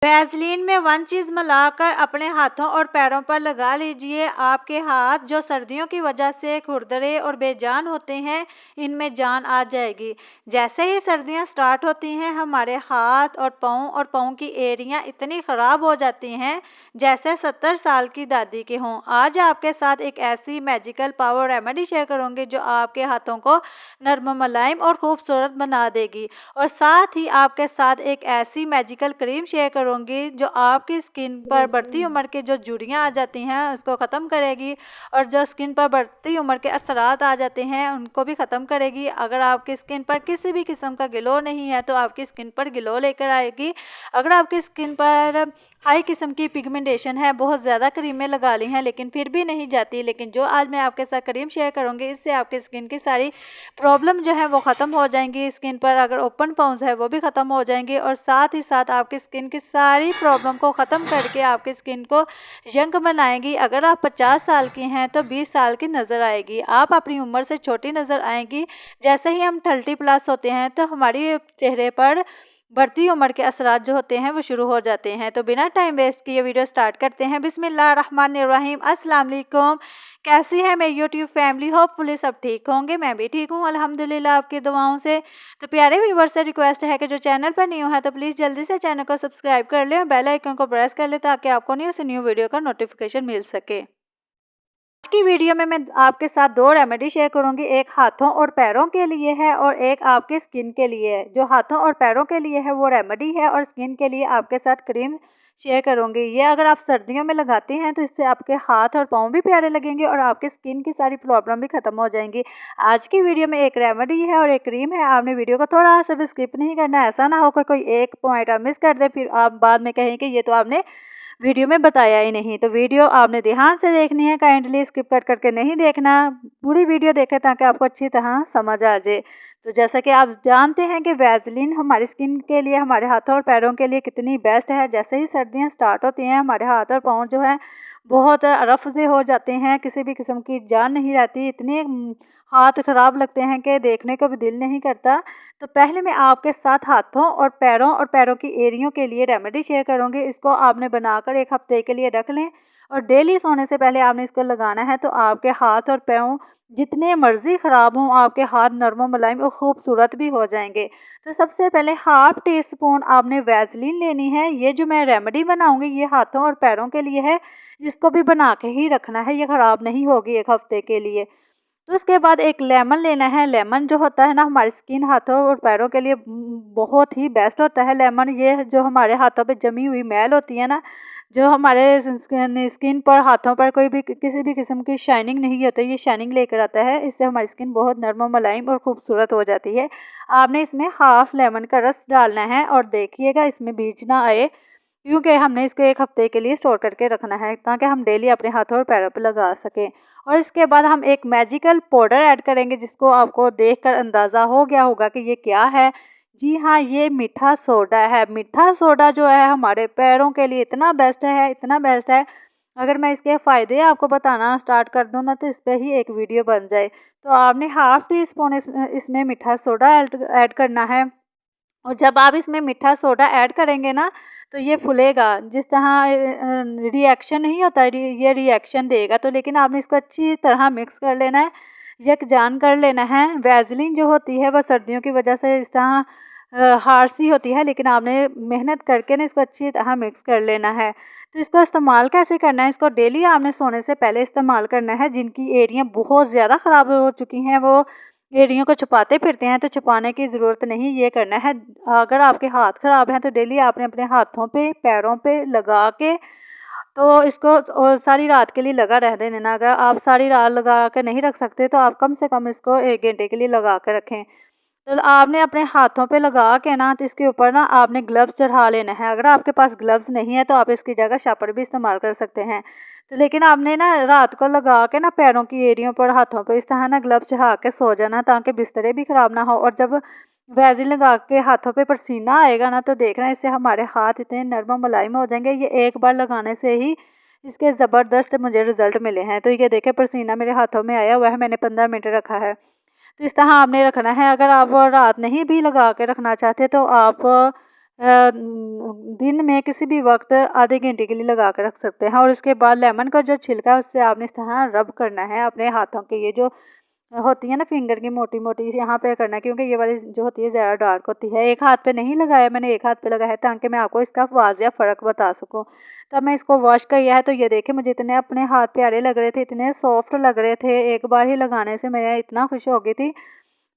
Vaseline में one चीज़ मिलाकर अपने हाथों और पैरों पर लगा लीजिए। आपके हाथ जो सर्दियों की वजह से खुरदरे और बेजान होते हैं, इनमें जान आ जाएगी। जैसे ही सर्दियां स्टार्ट होती हैं, हमारे हाथ और पाँव की एड़ियां इतनी ख़राब हो जाती हैं जैसे 70 साल की दादी के हों। आज आपके साथ एक ऐसी मैजिकल पावर रेमेडी शेयर करूँगी जो आपके हाथों को नर्म, मुलायम और खूबसूरत बना देगी। और साथ ही आपके साथ एक ऐसी मैजिकल क्रीम शेयर करूँगी जो आपकी स्किन पर बढ़ती उम्र के जो झुर्रियाँ आ जाती हैं उसको ख़त्म करेगी, और जो स्किन पर बढ़ती उम्र के असरात आ जाते हैं उनको भी ख़त्म करेगी। अगर आपकी स्किन पर किसी भी किस्म का ग्लो नहीं है तो आपकी स्किन पर ग्लो लेकर आएगी। अगर आपकी स्किन पर हाई किस्म की पिगमेंटेशन है, बहुत ज़्यादा क्रीमें लगा ली हैं लेकिन फिर भी नहीं जाती, लेकिन जो आज मैं आपके साथ क्रीम शेयर करूँगी इससे आपकी स्किन की सारी प्रॉब्लम जो है वो ख़त्म हो जाएंगी। स्किन पर अगर ओपन पोर्स है वो भी ख़त्म हो जाएंगे, और साथ ही साथ आपकी स्किन की सारी प्रॉब्लम को ख़त्म करके आपकी स्किन को यंग बनाएगी। अगर आप 50 साल की हैं तो 20 साल की नज़र आएगी, आप अपनी उम्र से छोटी नज़र आएंगी। जैसे ही हम 30+ होते हैं तो हमारी चेहरे पर बढ़ती उम्र के असरात जो होते हैं वो शुरू हो जाते हैं। तो बिना टाइम वेस्ट किए वीडियो स्टार्ट करते हैं। बिस्मिल्लाहिर्रहमानिर्रहीम। अस्सलाम वालेकुम। कैसी है मेरी यूट्यूब फैमिली? होपफुली सब ठीक होंगे, मैं भी ठीक हूँ अल्हम्दुलिल्लाह आपकी दुआओं से। तो प्यारे व्यूवर से रिक्वेस्ट है कि जो चैनल पर न्यू है तो प्लीज़ जल्दी से चैनल को सब्सक्राइब कर लें और बेल आइकन को प्रेस कर लें ताकि आपको न्यू से न्यू वीडियो का नोटिफिकेशन मिल सके। आज की वीडियो में मैं आपके साथ 2 रेमेडी शेयर करूंगी, एक हाथों और पैरों के लिए है और एक आपके स्किन के लिए है। जो हाथों और पैरों के लिए है वो रेमेडी है और स्किन के लिए आपके साथ क्रीम शेयर करूंगी। ये अगर आप सर्दियों में लगाते हैं तो इससे आपके हाथ और पाँव भी प्यारे लगेंगे और आपके स्किन की सारी प्रॉब्लम भी खत्म हो जाएंगी। आज की वीडियो में एक रेमेडी है और एक क्रीम है। आपने वीडियो को थोड़ा सा भी स्किप नहीं करना, ऐसा ना हो कि कोई एक पॉइंट आप मिस कर दे फिर आप बाद में कहें कि ये तो आपने वीडियो में बताया ही नहीं। तो वीडियो आपने ध्यान से देखनी है, काइंडली स्किप करके नहीं देखना, पूरी वीडियो देखें ताकि आपको अच्छी तरह समझ आ जाए। तो जैसा कि आप जानते हैं कि वैसलीन हमारी स्किन के लिए, हमारे हाथों और पैरों के लिए कितनी बेस्ट है। जैसे ही सर्दियां स्टार्ट होती हैं हमारे हाथ और पाँव जो है बहुत रफ से हो जाते हैं, किसी भी किस्म की जान नहीं रहती, इतने हाथ खराब लगते हैं कि देखने को भी दिल नहीं करता। तो पहले मैं आपके साथ हाथों और पैरों की एड़ियों के लिए रेमेडी शेयर करूंगी। इसको आपने बनाकर 1 हफ्ते के लिए रख लें और डेली सोने से पहले आपने इसको लगाना है। तो आपके हाथ और पैरों जितने मर्जी ख़राब हों, आपके हाथ नरम मुलायम और खूबसूरत भी हो जाएंगे। तो सबसे पहले 1/2 टीस्पून आपने वैसलीन लेनी है। ये जो मैं रेमेडी बनाऊंगी ये हाथों और पैरों के लिए है, इसको भी बना के ही रखना है, ये ख़राब नहीं होगी 1 हफ्ते के लिए। तो उसके बाद एक लेमन लेना है। लेमन जो होता है ना हमारी स्किन, हाथों और पैरों के लिए बहुत ही बेस्ट होता है लेमन। ये जो हमारे हाथों पे जमी हुई मैल होती है ना, जो हमारे स्किन पर, हाथों पर कोई भी किसी भी किस्म की शाइनिंग नहीं होती, ये शाइनिंग लेकर आता है। इससे हमारी स्किन बहुत नरम मुलायम और खूबसूरत हो जाती है। आपने इसमें 1/2 लेमन का रस डालना है और देखिएगा इसमें बीज ना आए, क्योंकि हमने इसको 1 हफ्ते के लिए स्टोर करके रखना है ताकि हम डेली अपने हाथों और पैरों पर लगा सकें। और इसके बाद हम एक मैजिकल पाउडर ऐड करेंगे जिसको आपको देखकर अंदाज़ा हो गया होगा कि ये क्या है। जी हाँ, ये मीठा सोडा है। मीठा सोडा जो है हमारे पैरों के लिए इतना बेस्ट है, इतना बेस्ट है, अगर मैं इसके फ़ायदे आपको बताना स्टार्ट कर दूँ ना तो इस पर ही एक वीडियो बन जाए। तो आपने 1/2 टीस्पून इसमें मीठा सोडा ऐड करना है। और जब आप इसमें मीठा सोडा ऐड करेंगे ना तो ये फूलेगा, जिस तरह रिएक्शन नहीं होता ये रिएक्शन देगा। तो लेकिन आपने इसको अच्छी तरह मिक्स कर लेना है, यकजान कर लेना है। वैसलीन जो होती है वह सर्दियों की वजह से इस तरह हार्ड सी होती है, लेकिन आपने मेहनत करके ना इसको अच्छी तरह मिक्स कर लेना है। तो इसको इस्तेमाल कैसे करना है, इसको डेली आपने सोने से पहले इस्तेमाल करना है। जिनकी एड़ियाँ बहुत ज़्यादा ख़राब हो चुकी हैं वो एड़ियों को छुपाते फिरते हैं, तो छुपाने की ज़रूरत नहीं, ये करना है। अगर आपके हाथ ख़राब हैं तो डेली आपने अपने हाथों पे, पैरों पे लगा के तो इसको सारी रात के लिए लगा रह देना। अगर आप सारी रात लगा कर नहीं रख सकते तो आप कम से कम इसको 1 घंटे के लिए लगा कर रखें। तो आपने अपने हाथों पे लगा के ना तो इसके ऊपर ना आपने ग्लव्स चढ़ा लेना है। अगर आपके पास ग्लव्स नहीं है तो आप इसकी जगह शापर भी इस्तेमाल कर सकते हैं। तो लेकिन आपने ना रात को लगा के ना पैरों की एड़ियों पर, हाथों पे इस तरह ना ग्लव्स चढ़ा के सो जाना ताकि बिस्तरे भी ख़राब ना हो। और जब वैसलीन लगा के हाथों पे पसीना आएगा ना तो देखना इससे हमारे हाथ इतने नरम मुलायम हो जाएंगे। ये एक बार लगाने से ही इसके ज़बरदस्त मुझे रिज़ल्ट मिले हैं। तो ये देखें पसीना मेरे हाथों में आया हुआ है, मैंने 15 मिनट रखा है। तो इस तरह आपने रखना है। अगर आप रात नहीं भी लगा के रखना चाहते तो आप दिन में किसी भी वक्त आधे घंटे के लिए लगा कर रख सकते हैं। और उसके बाद लेमन का जो छिलका है उससे आपने इस तरह रब करना है अपने हाथों के, ये जो होती है ना फिंगर की मोटी मोटी, यहाँ पे करना है क्योंकि ये वाली जो होती है ज़्यादा डार्क होती है। एक हाथ पे नहीं लगाया मैंने, एक हाथ पे लगाया है ताकि मैं आपको इसका वाज़िया फ़र्क बता सकूँ। तब मैं इसको वॉश किया है तो ये देखिए मुझे इतने अपने हाथ प्यारे लग रहे थे, इतने सॉफ्ट लग रहे थे, एक बार ही लगाने से मैं इतना खुश हो गई थी।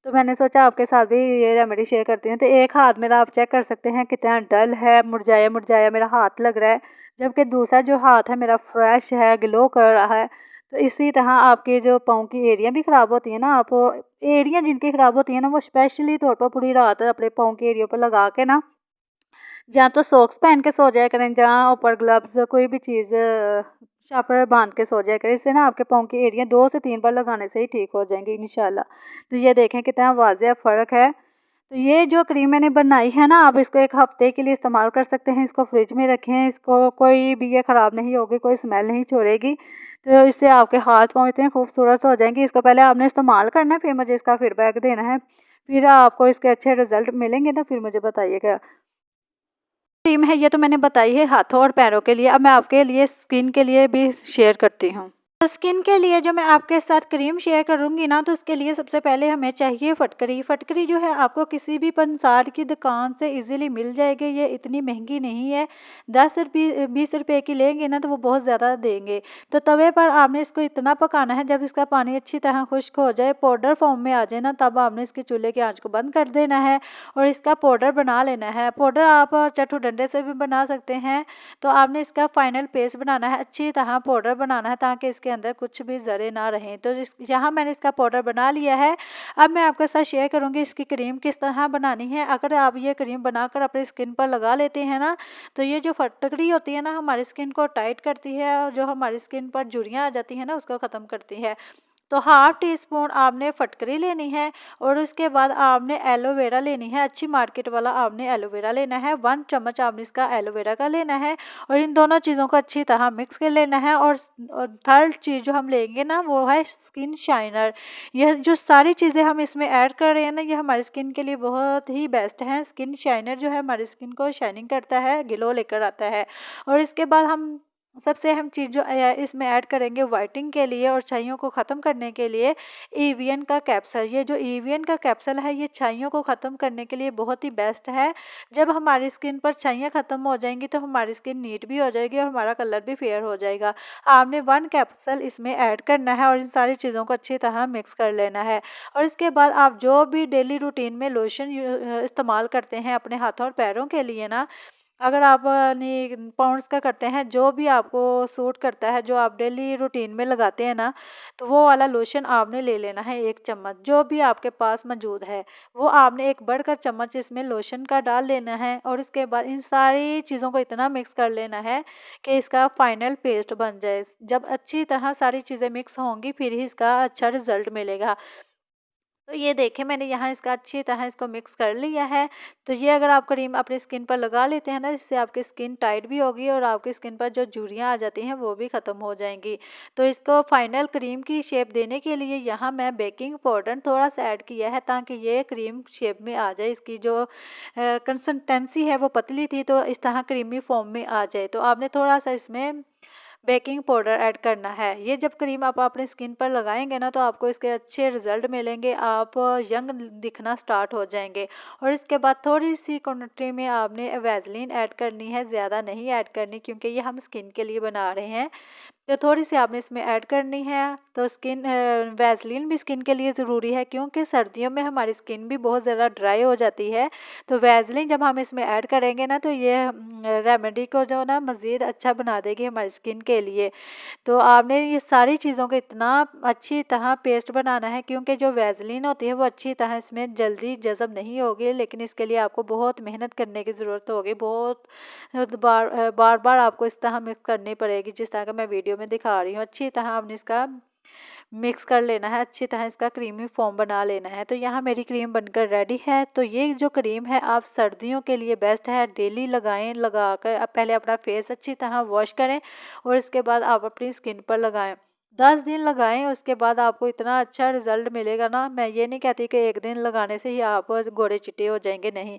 तो मैंने सोचा आपके साथ भी ये रेमेडी शेयर करती हूँ। तो एक हाथ मेरा आप चेक कर सकते हैं कितना डल है, मुरझाया मुरझाया मेरा हाथ लग रहा है, जबकि दूसरा जो हाथ है मेरा फ्रेश है, ग्लो कर रहा है। तो इसी तरह आपके जो पाँव की एड़ियाँ भी ख़राब होती हैं ना, आप एड़ियाँ जिनकी ख़राब होती हैं ना, वो स्पेशली तौर पर पूरी रात अपने पाँव की एड़ियों पर लगा के ना, या तो सॉक्स पहन के सो जाया करें, जहाँ ऊपर ग्लव्स कोई भी चीज़ शापर बांध के सो जाया करें। इससे ना आपके पाँव की एड़ियाँ 2 से 3 बार लगाने से ही ठीक हो जाएंगी इंशाल्लाह। तो ये देखें कितना वाज़िह फ़र्क है। तो ये जो क्रीम मैंने बनाई है ना, आप इसको 1 हफ़्ते के लिए इस्तेमाल कर सकते हैं। इसको फ्रिज में रखें, इसको कोई भी ये ख़राब नहीं होगी, कोई स्मेल नहीं छोड़ेगी। तो इससे आपके हाथ-पाँव इतने खूबसूरत हो जाएंगे। इसको पहले आपने इस्तेमाल करना है, फिर मुझे इसका फीडबैक देना है। फिर आपको इसके अच्छे रिज़ल्ट मिलेंगे ना, फिर मुझे बताइएगा। क्रीम है ये तो मैंने बताई है हाथों और पैरों के लिए। अब मैं आपके लिए स्किन के लिए भी शेयर करती हूँ। तो स्किन के लिए जो मैं आपके साथ क्रीम शेयर करूँगी ना, तो उसके लिए सबसे पहले हमें चाहिए फटकरी। फटकरी जो है आपको किसी भी पंसार की दुकान से इजीली मिल जाएगी, ये इतनी महंगी नहीं है। 10 रुपये 20 रुपए की लेंगे ना तो वो बहुत ज़्यादा देंगे। तो तवे पर आपने इसको इतना पकाना है, जब इसका पानी अच्छी तरह खुश्क हो जाए, पाउडर फॉर्म में आ जाए ना, तब आपने इसके चूल्हे की आंच को बंद कर देना है और इसका पाउडर बना लेना है। पाउडर आप चट्टू डंडे से भी बना सकते हैं। तो आपने इसका फाइनल पेस्ट बनाना है, अच्छी तरह पाउडर बनाना है ताकि इसके अंदर कुछ भी ज़रे ना रहें। तो इस यहाँ मैंने इसका पाउडर बना लिया है। अब मैं आपके साथ शेयर करूँगी इसकी क्रीम किस तरह बनानी है। अगर आप ये क्रीम बनाकर अपनी स्किन पर लगा लेते हैं ना, तो ये जो फटकड़ी होती है ना, हमारी स्किन को टाइट करती है और जो हमारी स्किन पर झुर्रियाँ आ जाती हैं ना, उसको ख़त्म करती है। तो हाफ़ टी स्पून आपने फटकरी लेनी है और उसके बाद आपने एलोवेरा लेनी है, अच्छी मार्केट वाला आपने एलोवेरा लेना है। 1 चम्मच आपने इसका एलोवेरा का लेना है और इन दोनों चीज़ों को अच्छी तरह मिक्स कर लेना है। और थर्ड चीज़ जो हम लेंगे ना, वो है स्किन शाइनर। यह जो सारी चीज़ें हम इसमें ऐड कर रहे हैं ना, ये हमारी स्किन के लिए बहुत ही बेस्ट हैं। स्किन शाइनर जो है हमारी स्किन को शाइनिंग करता है, ग्लो लेकर आता है। और इसके बाद हम सबसे अहम चीज़ जो इसमें ऐड करेंगे वाइटनिंग के लिए और छाइयों को ख़त्म करने के लिए, एवियन का कैप्सूल। ये जो एवियन का कैप्सूल है, ये छाइयों को ख़त्म करने के लिए बहुत ही बेस्ट है। जब हमारी स्किन पर छाइयाँ ख़त्म हो जाएंगी तो हमारी स्किन नीट भी हो जाएगी और हमारा कलर भी फेयर हो जाएगा। आपने 1 कैप्सूल इसमें ऐड करना है और इन सारी चीज़ों को अच्छी तरह मिक्स कर लेना है। और इसके बाद आप जो भी डेली रूटीन में लोशन इस्तेमाल करते हैं अपने हाथों और पैरों के लिए ना, अगर आप पॉन्ड्स का करते हैं, जो भी आपको सूट करता है, जो आप डेली रूटीन में लगाते हैं ना, तो वो वाला लोशन आपने ले लेना है 1 चम्मच, जो भी आपके पास मौजूद है। वो आपने एक बढ़कर चम्मच इसमें लोशन का डाल लेना है और इसके बाद इन सारी चीज़ों को इतना मिक्स कर लेना है कि इसका फाइनल पेस्ट बन जाए। जब अच्छी तरह सारी चीज़ें मिक्स होंगी फिर ही इसका अच्छा रिज़ल्ट मिलेगा। तो ये देखें मैंने यहाँ इसका अच्छी तरह इसको मिक्स कर लिया है। तो ये अगर आप क्रीम अपनी स्किन पर लगा लेते हैं ना, इससे आपकी स्किन टाइट भी होगी और आपकी स्किन पर जो झुर्रियाँ आ जाती हैं वो भी ख़त्म हो जाएंगी। तो इसको फाइनल क्रीम की शेप देने के लिए यहाँ मैं बेकिंग पाउडर थोड़ा सा ऐड किया है ताकि ये क्रीम शेप में आ जाए। इसकी जो कंसिस्टेंसी है वो पतली थी, तो इस तरह क्रीमी फॉर्म में आ जाए। तो आपने थोड़ा सा इसमें बेकिंग पाउडर ऐड करना है। ये जब क्रीम आप अपनी स्किन पर लगाएंगे ना, तो आपको इसके अच्छे रिजल्ट मिलेंगे, आप यंग दिखना स्टार्ट हो जाएंगे। और इसके बाद थोड़ी सी क्वांटिटी में आपने वैसलीन ऐड करनी है, ज़्यादा नहीं ऐड करनी क्योंकि ये हम स्किन के लिए बना रहे हैं। तो थोड़ी सी आपने इसमें ऐड करनी है। तो वैसलीन भी स्किन के लिए ज़रूरी है क्योंकि सर्दियों में हमारी स्किन भी बहुत ज़्यादा ड्राई हो जाती है। तो वैसलीन जब हम इसमें ऐड करेंगे ना, तो ये रेमेडी को जो ना मज़ीद अच्छा बना देगी हमारी स्किन के लिए। तो आपने ये सारी चीज़ों को इतना अच्छी तरह पेस्ट बनाना है क्योंकि जो वैसलीन होती है वो अच्छी तरह इसमें जल्दी जज़ब नहीं होगी, लेकिन इसके लिए आपको बहुत मेहनत करने की ज़रूरत होगी। बहुत बार बार आपको इस तरह मिक्स करनी पड़ेगी जिस तरह का मैं वीडियो में दिखा रही हूँ। अच्छी तरह आपने इसका मिक्स कर लेना है, अच्छी तरह इसका क्रीमी फॉर्म बना लेना है। तो यहाँ मेरी क्रीम बनकर रेडी है। तो ये जो क्रीम है आप सर्दियों के लिए बेस्ट है, डेली लगाएं। लगाकर आप पहले अपना फेस अच्छी तरह वॉश करें और इसके बाद आप अपनी स्किन पर लगाएं। 10 दिन लगाएं, उसके बाद आपको इतना अच्छा रिजल्ट मिलेगा ना। मैं ये नहीं कहती कि एक दिन लगाने से ही आप गोरे चिट्टे हो जाएंगे, नहीं।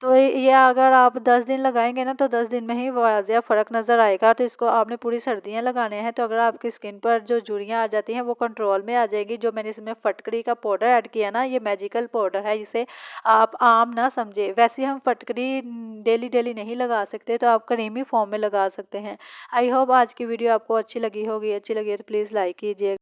तो ये अगर आप 10 दिन लगाएंगे ना तो 10 दिन में ही वाज़िया फ़र्क नज़र आएगा। तो इसको आपने पूरी सर्दियाँ लगाने हैं। तो अगर आपकी स्किन पर जो झुर्रियाँ आ जाती हैं वो कंट्रोल में आ जाएगी। जो मैंने इसमें फटकड़ी का पाउडर ऐड किया ना, ये मैजिकल पाउडर है, इसे आप आम ना समझे। वैसे हम फटकड़ी डेली डेली नहीं लगा सकते, तो आप क्रीमी फॉर्म में लगा सकते हैं। आई होप आज की वीडियो आपको अच्छी लगी होगी। अच्छी लगी है तो प्लीज़ लाइक कीजिए।